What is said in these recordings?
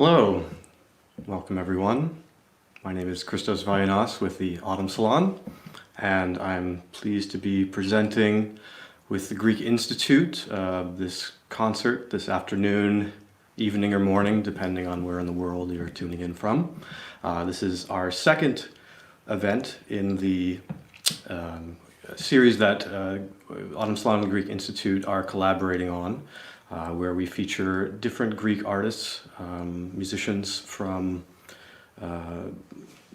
Hello, welcome everyone. My name is Christos Vaianas with the Autumn Salon, and I'm pleased to be presenting with the Greek Institute this concert this afternoon, evening or morning, depending on where in the world you're tuning in from. This is our second event in the series that Autumn Salon and the Greek Institute are collaborating on, where we feature different Greek artists, musicians from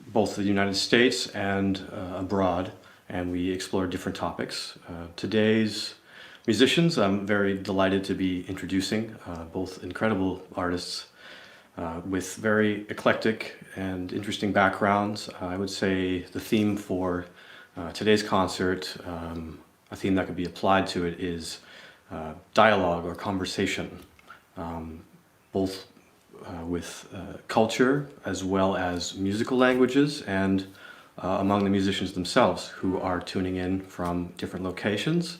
both the United States and abroad, and we explore different topics. Today's musicians, I'm very delighted to be introducing, both incredible artists with very eclectic and interesting backgrounds. I would say the theme for today's concert, a theme that could be applied to it, is dialogue or conversation, both with culture as well as musical languages, and among the musicians themselves who are tuning in from different locations.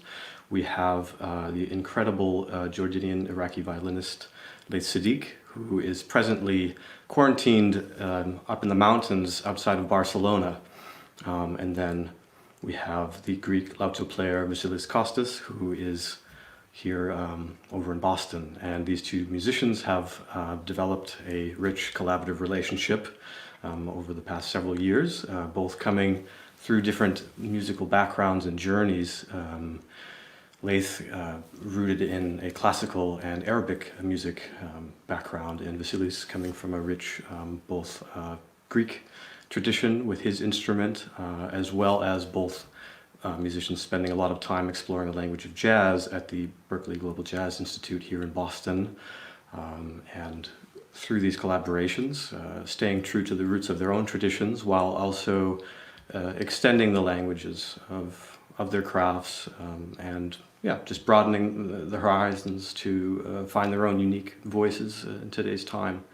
We have the incredible Jordanian-Iraqi violinist Layth Sidiq, who is presently quarantined up in the mountains outside of Barcelona. And then we have the Greek Laouto player Vasilis Kostas, who is here over in Boston. And these two musicians have developed a rich collaborative relationship over the past several years, both coming through different musical backgrounds and journeys. Layth rooted in a classical and Arabic music background, and Vasilis coming from a rich both Greek tradition with his instrument, as well as both musicians spending a lot of time exploring the language of jazz at the Berklee Global Jazz Institute here in Boston. And through these collaborations, staying true to the roots of their own traditions, while also extending the languages of their crafts, and just broadening the horizons to find their own unique voices in today's time.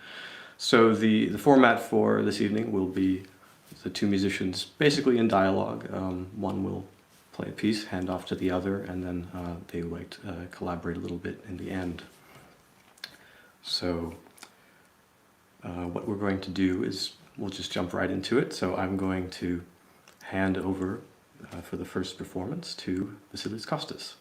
So the format for this evening will be the two musicians basically in dialogue. One will play a piece, hand off to the other, and then they might collaborate a little bit in the end. So what we're going to do is we'll just jump right into it. So I'm going to hand over for the first performance to Vasilis Kostas.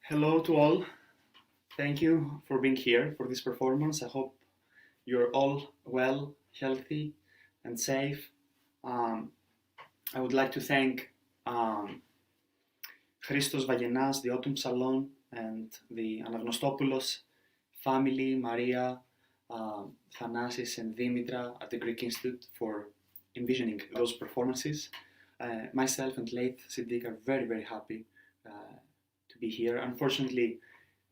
Hello to all. Thank you for being here for this performance. I hope you're all well, healthy, and safe. Um, I would like to thank Christos Vagenas, the Autumn Salon, and the Anagностopoulos family, Maria, Thanasis, and Dimitra at the Greek Institute for envisioning those performances. Myself and Layth Sidiq are very, very happy to be here. Unfortunately,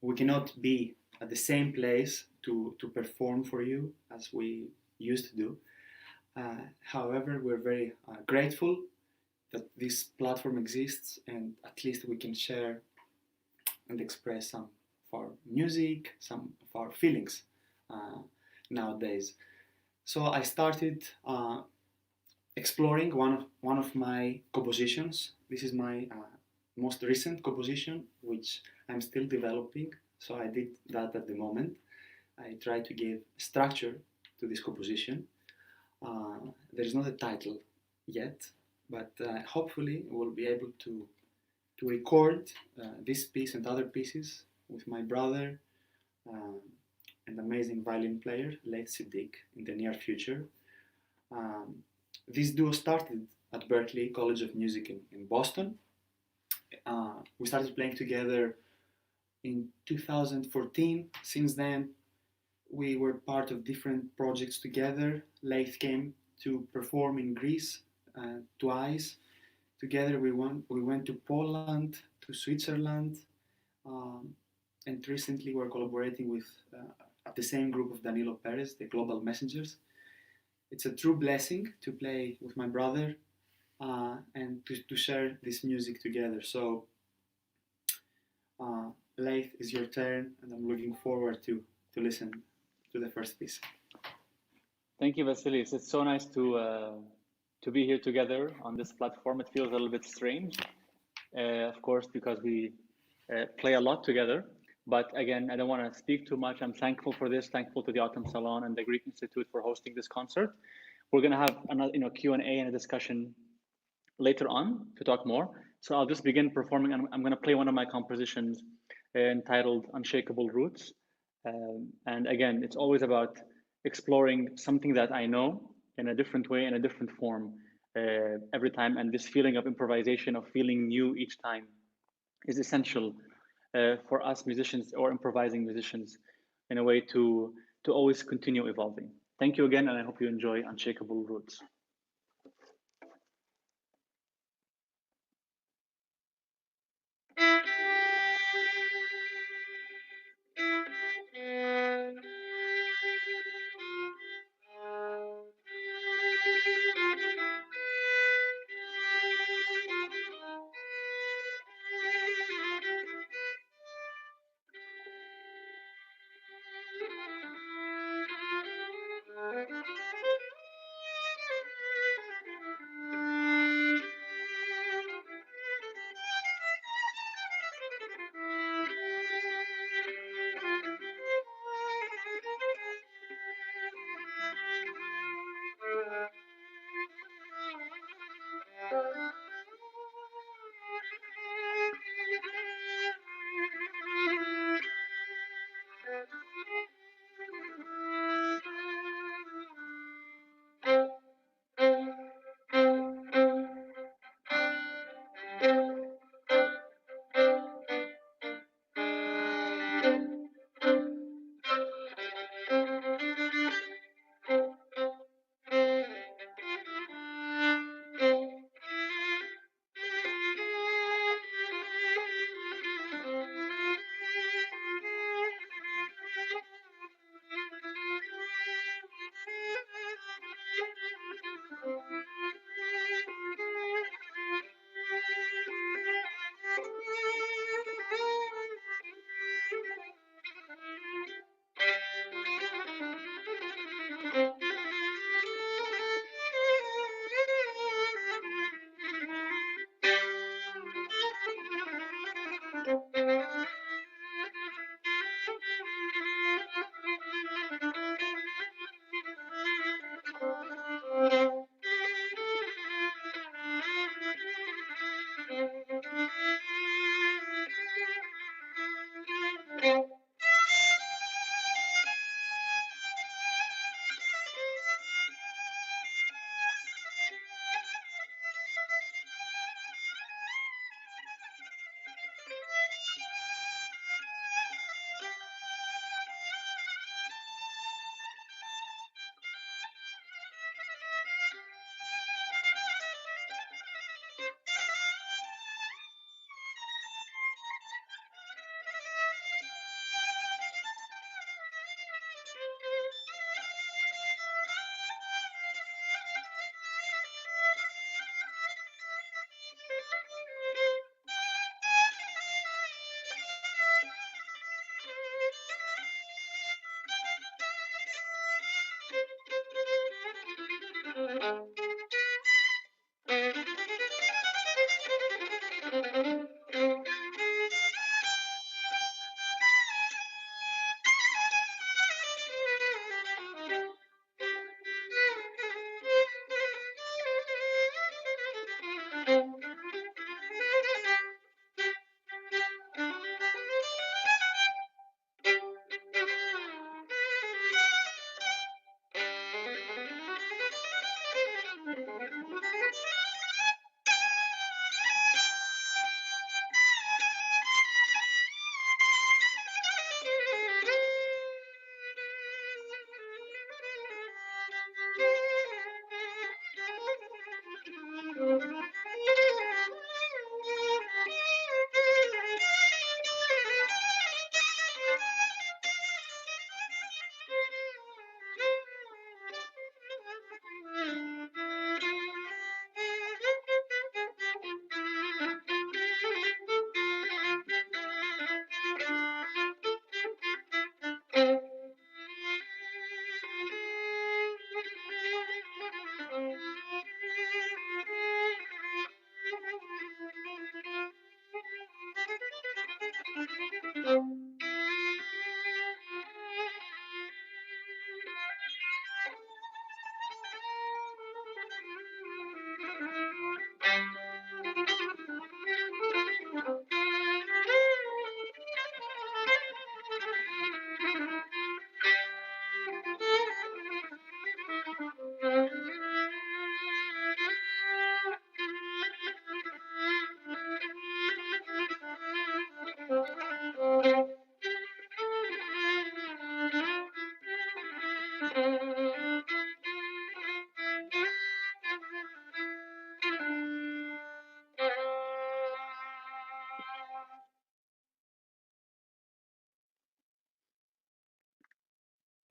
we cannot be at the same place to perform for you as we used to do. However, we're very grateful that this platform exists and at least we can share and express some of our music, some of our feelings uh, nowadays. So I started exploring one of my compositions. This is my most recent composition, which I'm still developing. So I did that at the moment. I try to give structure to this composition. There is not a title yet, but hopefully we'll be able to record this piece and other pieces with my brother and amazing violin player, Layth Sidiq, in the near future. Um, this duo started at Berklee College of Music in Boston. We started playing together in 2014. Since then, we were part of different projects together. Layth came to perform in Greece twice. Together, we went to Poland, to Switzerland, um, and recently we're collaborating with the same group of Danilo Perez, the Global Messengers. It's a true blessing to play with my brother and to share this music together. So, Layth, is your turn, and I'm looking forward to listen to the first piece. Thank you, Vasilis. It's so nice to be here together on this platform. It feels a little bit strange, of course, because we play a lot together. But again, I don't want to speak too much. I'm thankful for this, thankful to the Autumn Salon and the Greek Institute for hosting this concert. We're going to have another, Q&A and a discussion later on to talk more. So I'll just begin performing. I'm going to play one of my compositions entitled Unshakable Roots. And again, it's always about exploring something that I know in a different way, in a different form every time. And this feeling of improvisation, of feeling new each time is essential for us musicians or improvising musicians in a way to always continue evolving. Thank you again, and I hope you enjoy Unshakable Roots.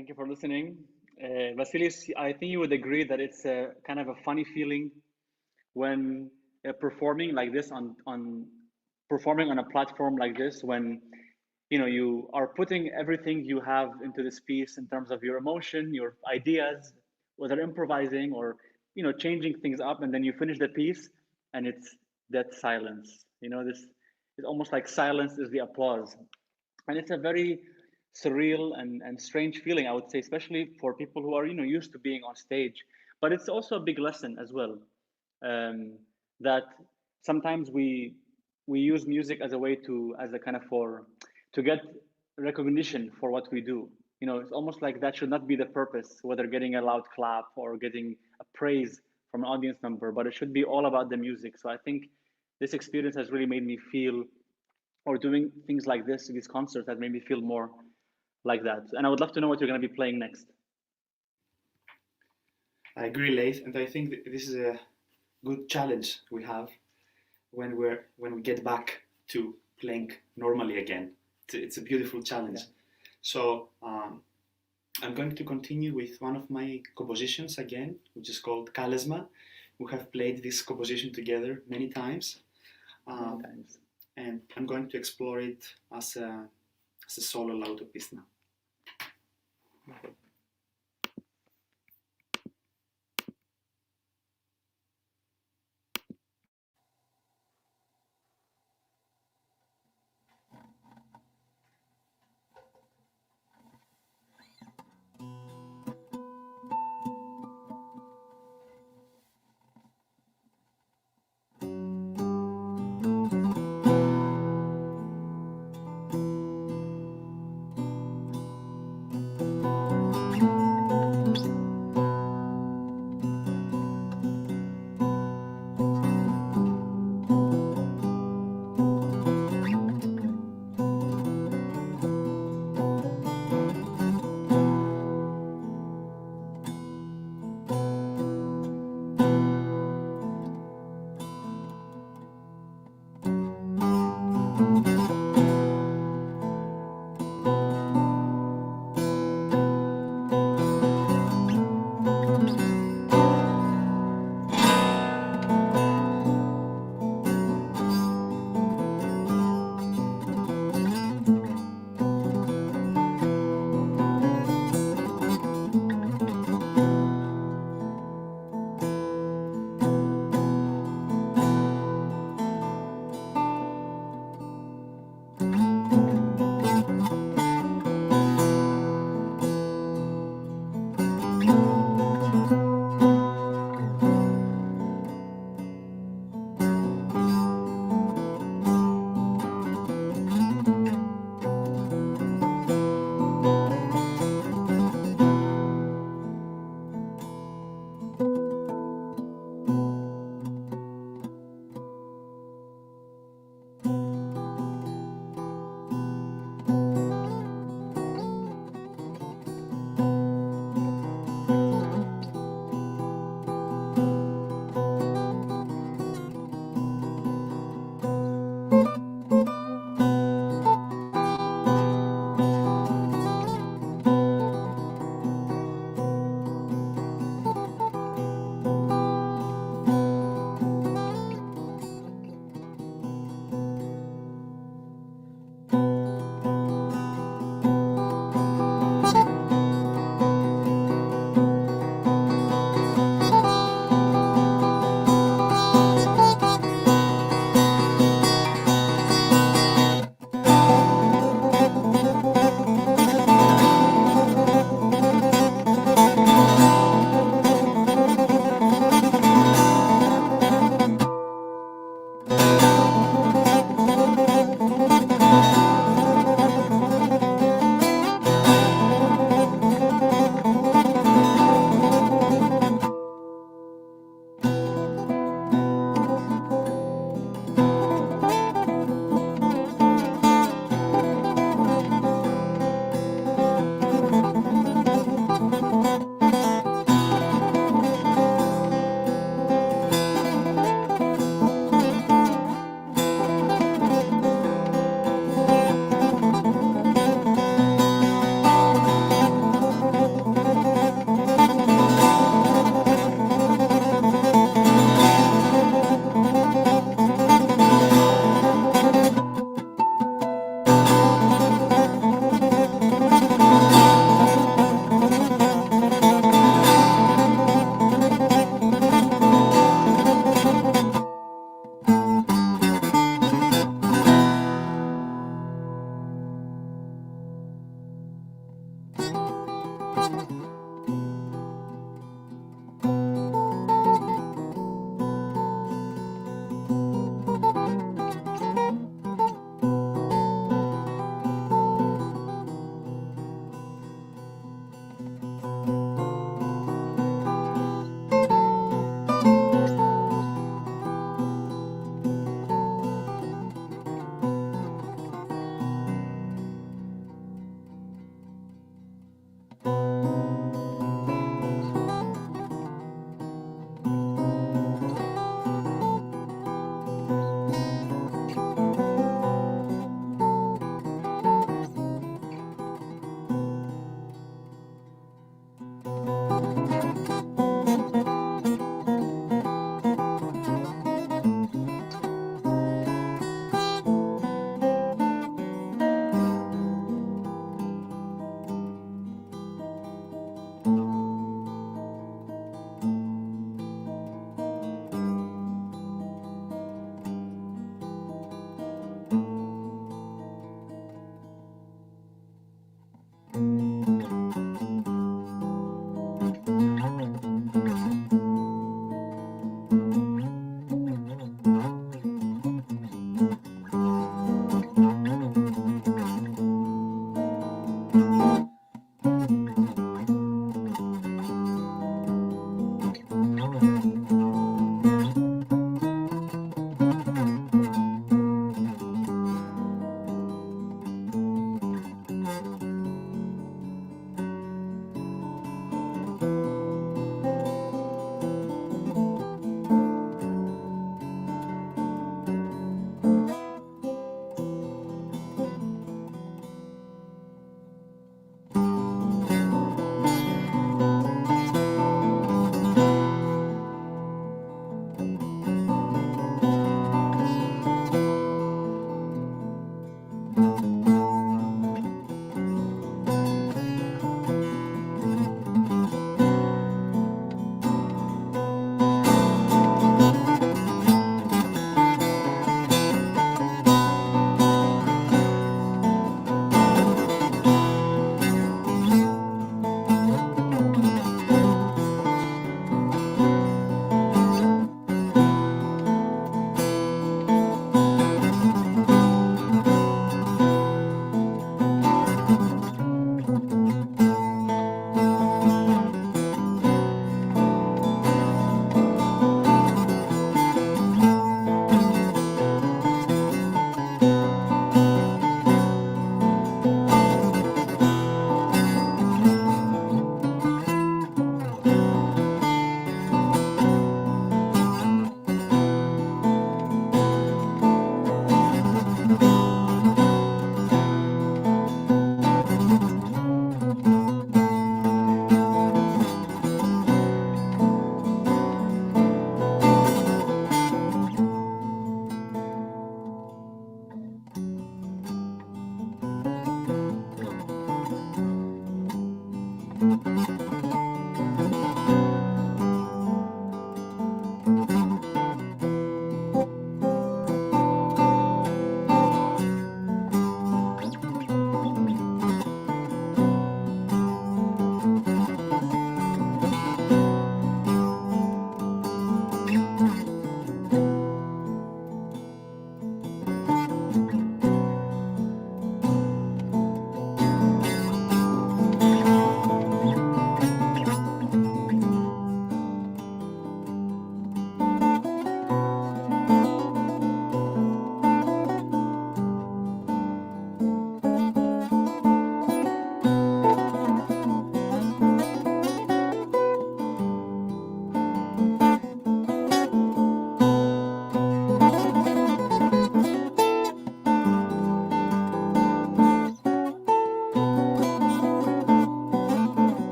Thank you for listening. Vasilis, I think you would agree that it's a kind of a funny feeling when performing like this on performing on a platform like this, when you are putting everything you have into this piece in terms of your emotion, your ideas, whether improvising or changing things up, and then you finish the piece and it's that silence. This is almost like silence is the applause, and it's a very surreal and strange feeling, I would say, especially for people who are used to being on stage. But it's also a big lesson as well, that sometimes we use music as a way to, as a kind of for to get recognition for what we do. It's almost like that should not be the purpose, whether getting a loud clap or getting a praise from an audience member, but it should be all about the music. So I think this experience has really made me feel, or doing things like this, these concerts, has made me feel more like that. And I would love to know what you're going to be playing next. I agree, Layth, and I think this is a good challenge we have when we get back to playing normally again. It's a beautiful challenge. Yeah. So I'm going to continue with one of my compositions again, which is called Kalesma. We have played this composition together many times. And I'm going to explore it as a solo Laouto piece now. Okay.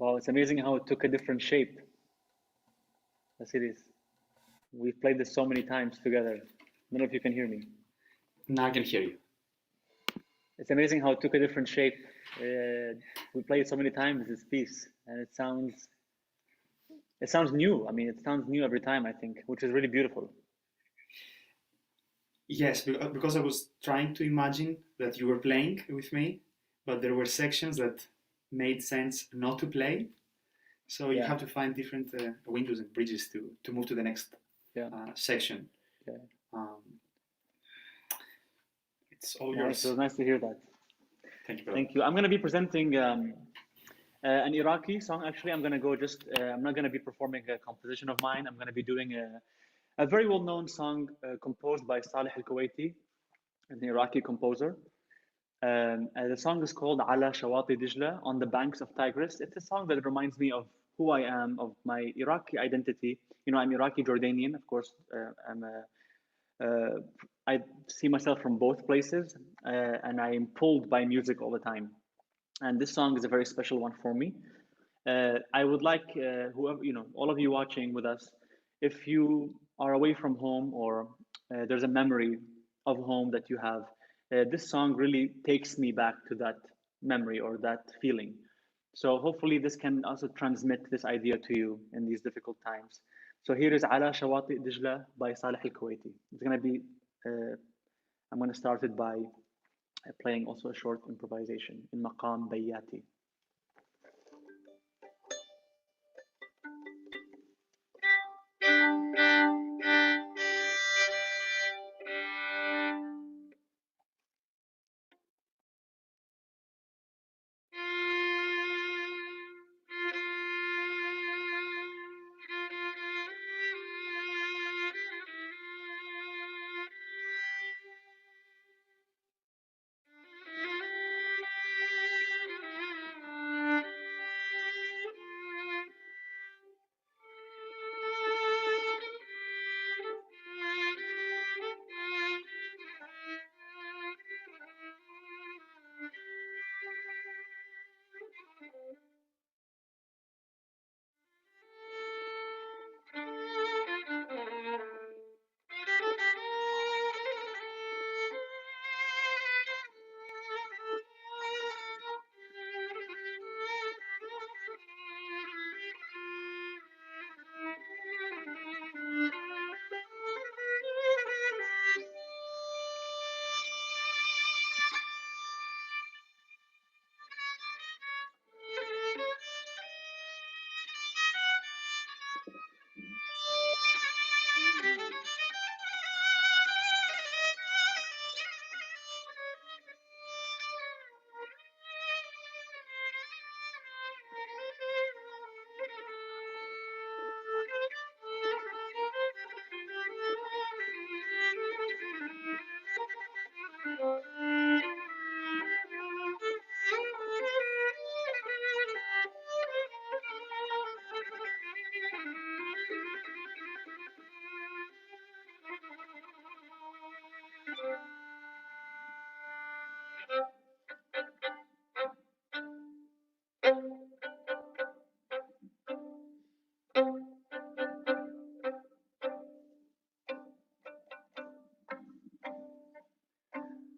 Wow, it's amazing how it took a different shape. Vasilis, we've played this so many times together. I don't know if you can hear me. Now I can hear you. It's amazing how it took a different shape. We played so many times this piece, and it sounds new. I mean, it sounds new every time, I think, which is really beautiful. Yes, because I was trying to imagine that you were playing with me, but there were sections that made sense not to play. So you Yeah. have to find different windows and bridges to move to the next Yeah. section. Yeah. It's all Nice. yours. It was nice to hear that. Thank you, brother. Thank you. I'm going to be presenting an Iraqi song. Actually, I'm going to go just, I'm not going to be performing a composition of mine. I'm going to be doing a very well-known song composed by Saleh al-Kuwaiti, an Iraqi composer. The song is called Ala Shawati Dijla, on the banks of Tigris. It's a song that reminds me of who I am, of my Iraqi identity. You know, I'm Iraqi Jordanian, of course. I see myself from both places, and I am pulled by music all the time. And this song is a very special one for me. I would like whoever, you know, all of you watching with us, if you are away from home or there's a memory of home that you have, this song really takes me back to that memory or that feeling. So hopefully this can also transmit this idea to you in these difficult times. So here is Ala Shawati Dijla by Saleh al-Kuwaiti. It's going to be, I'm going to start it by playing also a short improvisation in Maqam Bayati.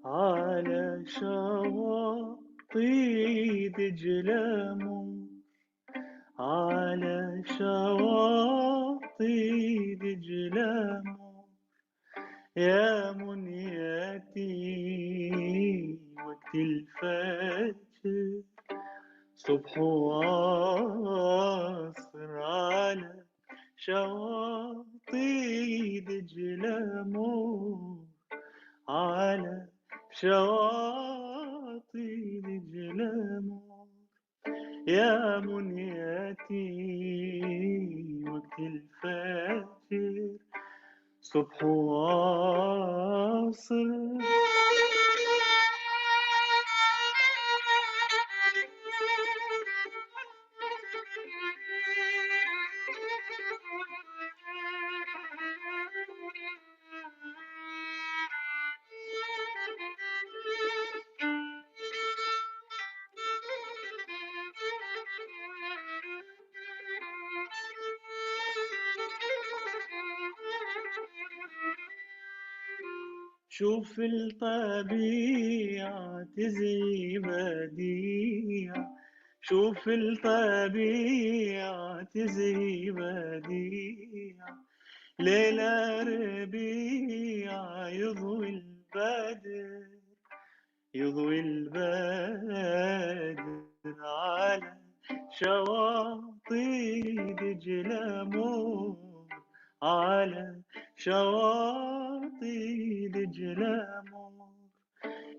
على شواطئ دجلة على شواطئ دجلة يا منياتي وقت الفجر صبح واصر على شواطئ دجلة على شواطئ دجلة يا منياتي وقت الفجر صبح واصل شوف الطبيعة تزي بديع، شوف الطبيعة تزي بديع، ليلة ربيع يضوي البدر، يضوي البدر على شواطئ دجلة مور، على شواطئ دجلة مور.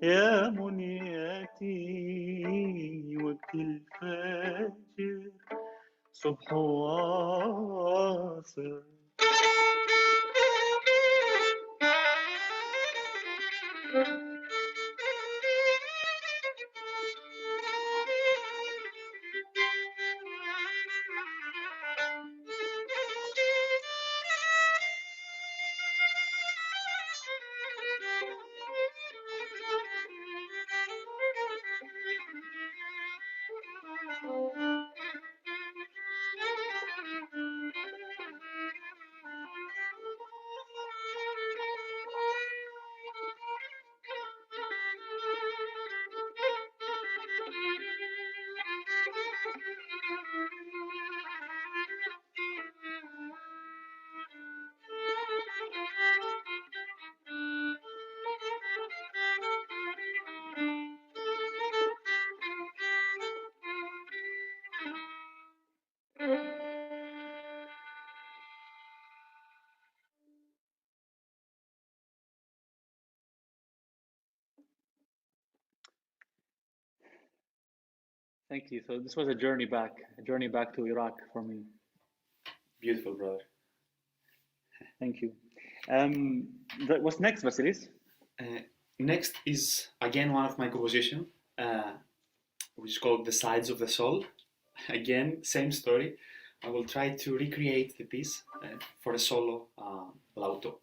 يا منيتي وقت الفجر صبح واصل. Thank you. So this was a journey back to Iraq for me. Beautiful, brother. Thank you. What's next, Vasilis? Next is again one of my compositions, which is called The Sides of the Soul. Again, same story. I will try to recreate the piece for a solo Laouto.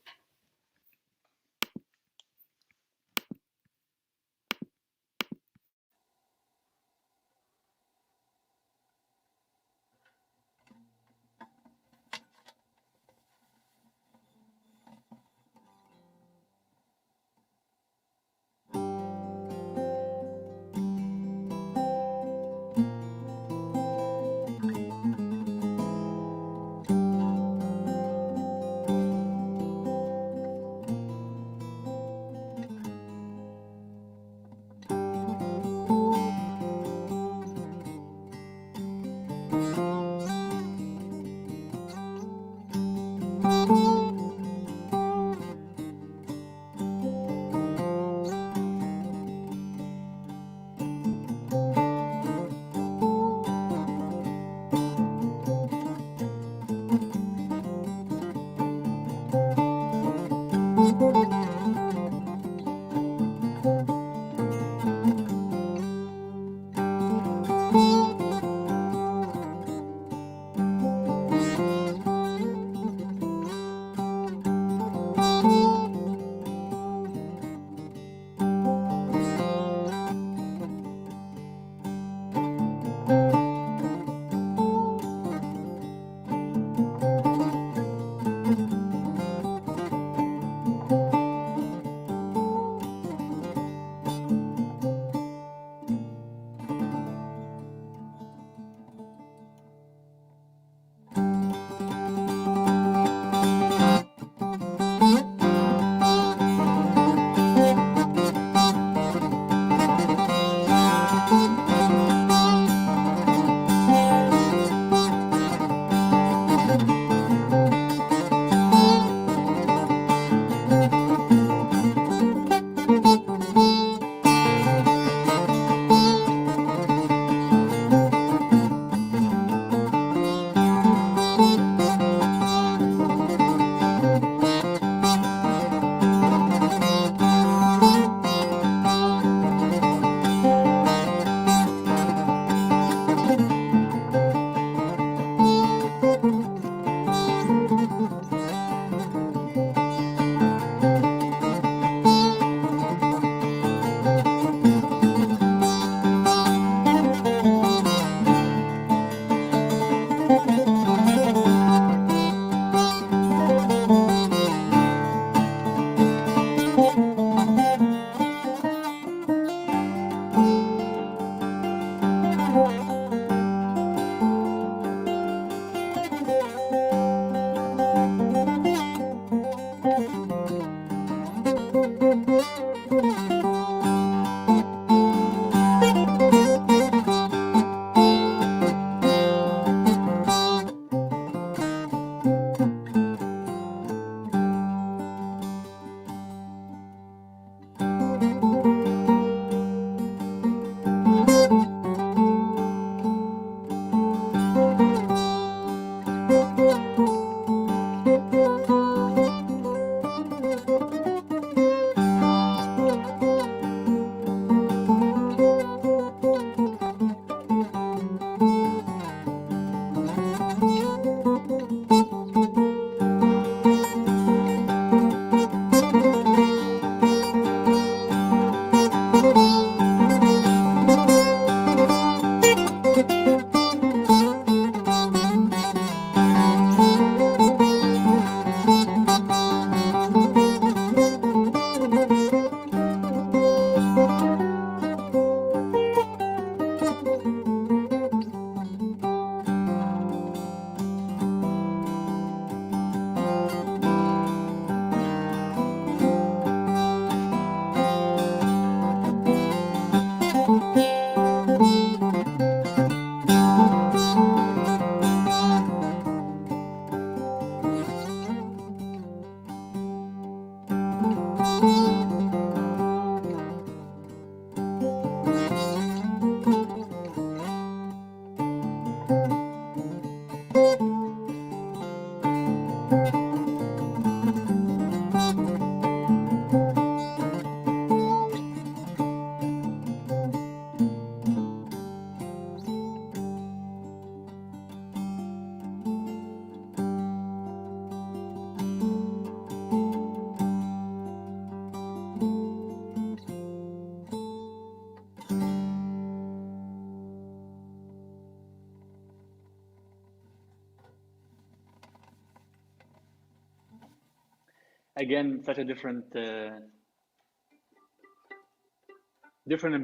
Again, such a different and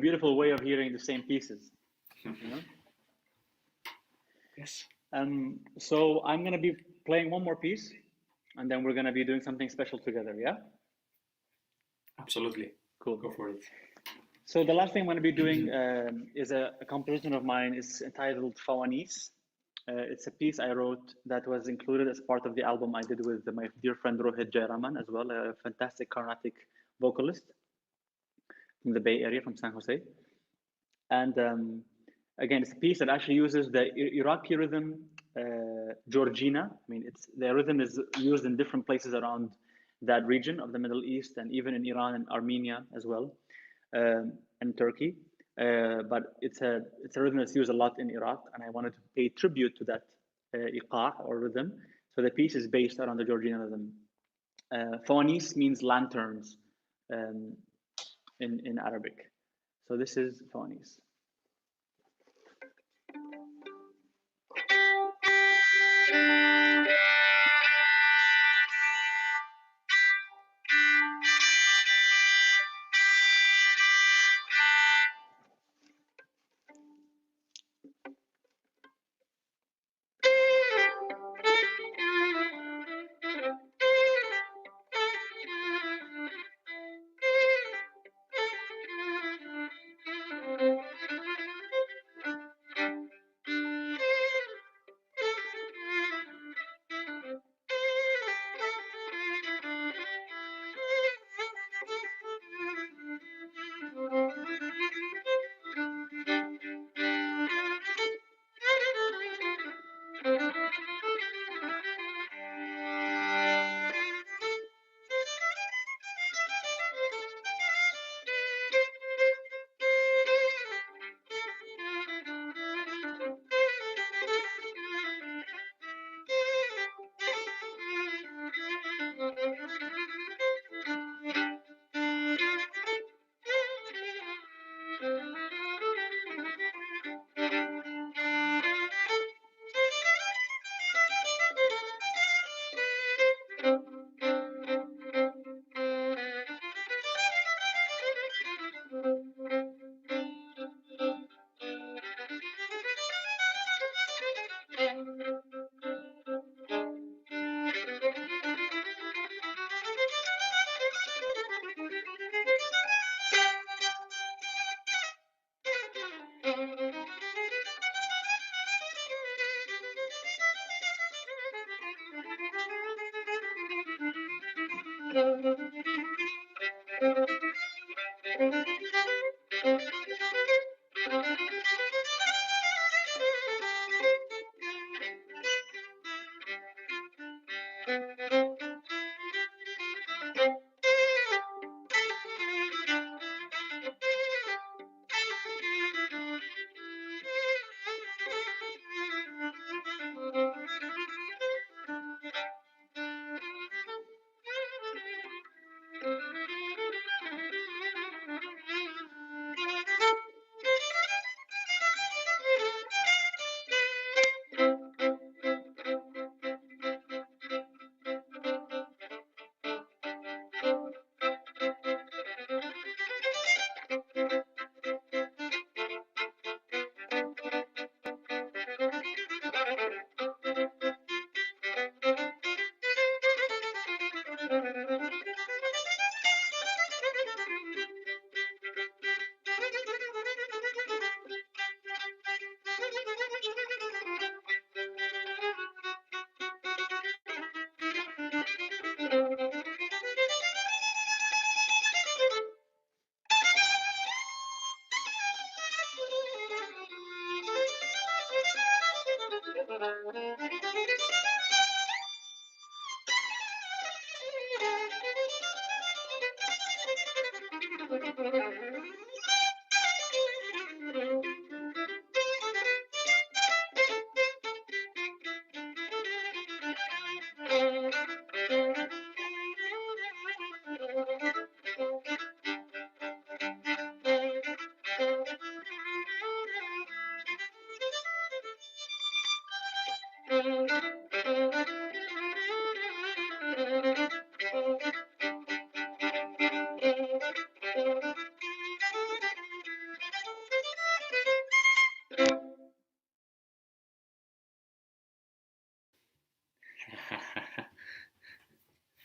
beautiful way of hearing the same pieces. You know? Yes. So I'm gonna be playing one more piece, and then we're gonna be doing something special together. Yeah. Absolutely. Cool. Go for it. So the last thing I'm going to be doing is a composition of mine. It's entitled Fawanis. It's a piece I wrote that was included as part of the album I did with my dear friend Rohit Jairaman as well, a fantastic Carnatic vocalist from the Bay Area, from San Jose. And again, it's a piece that actually uses the Iraqi rhythm, Georgina. I mean, the rhythm is used in different places around that region of the Middle East, and even in Iran and Armenia as well, and Turkey. But it's a rhythm that's used a lot in Iraq, and I wanted to pay tribute to that iqa or rhythm. So the piece is based around the Georgina rhythm. Fawanis means lanterns in Arabic. So this is Fawanis.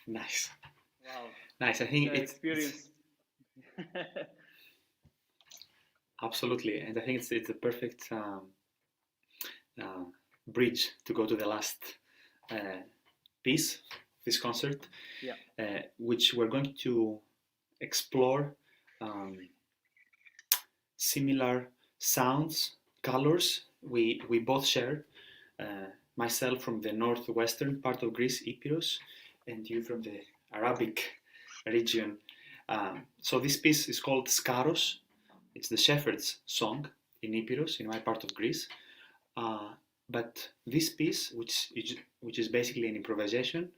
Nice. Wow. Nice. I think it's experience. absolutely, and I think it's a perfect bridge to go to the last piece of this concert, Yeah. which we're going to explore similar sounds, colors we both share. Myself from the northwestern part of Greece, Epirus, and you from the Arabic region. So this piece is called Skaros. It's the shepherd's song in Epirus, in my part of Greece. But this piece, which is basically an improvisation,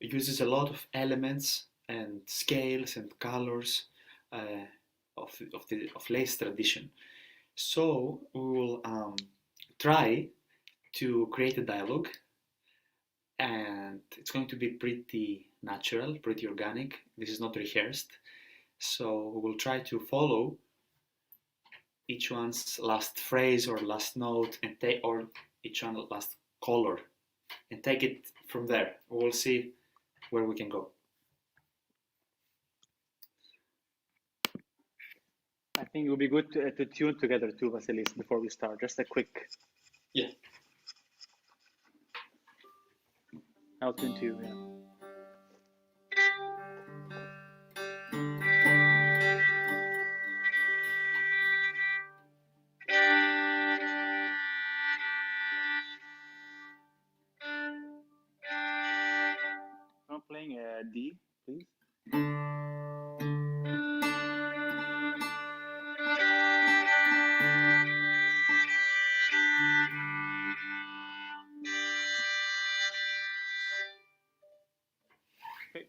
uses a lot of elements and scales and colors of Layth tradition. So we will try to create a dialogue, and it's going to be pretty natural, pretty organic. This is not rehearsed, so we will try to follow each one's last phrase or last note, and or each one's last color, and take it from there. We'll see where we can go. I think it would be good to tune together too, Vasilis, before we start. Just a quick. Yeah. I'll tune to you. Yeah. I'm playing a D, please. Okay.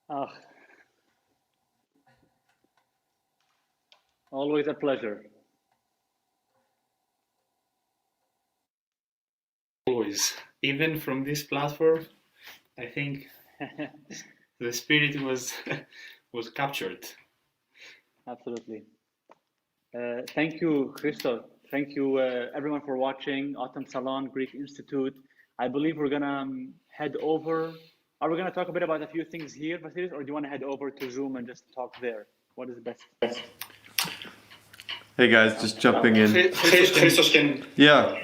Ah, always a pleasure. Always. Even from this platform, I think the spirit was was captured. Absolutely. Thank you, Christos. Thank you, everyone, for watching Autumn Salon Greek Institute. I believe we're gonna head over. Are we gonna talk a bit about a few things here, Vasilis, or do you want to head over to Zoom and just talk there? What is best? Hey guys, just jumping in. Christos can. Yeah,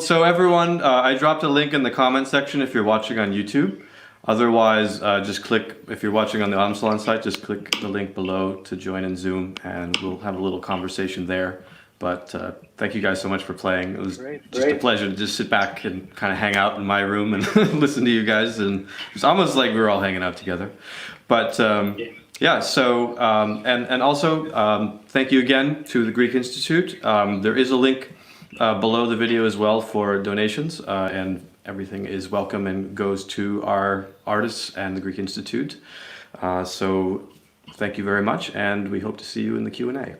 so everyone, I dropped a link in the comment section if you're watching on YouTube. Otherwise, just click, if you're watching on the Autumn Salon site, just click the link below to join in Zoom and we'll have a little conversation there. But thank you guys so much for playing. It was just a pleasure to just sit back and kind of hang out in my room and listen to you guys. And it's almost like we were all hanging out together. But yeah, so, and also, thank you again to the Greek Institute. There is a link below the video as well for donations, and everything is welcome and goes to our artists and the Greek Institute. So thank you very much, and we hope to see you in the Q&A.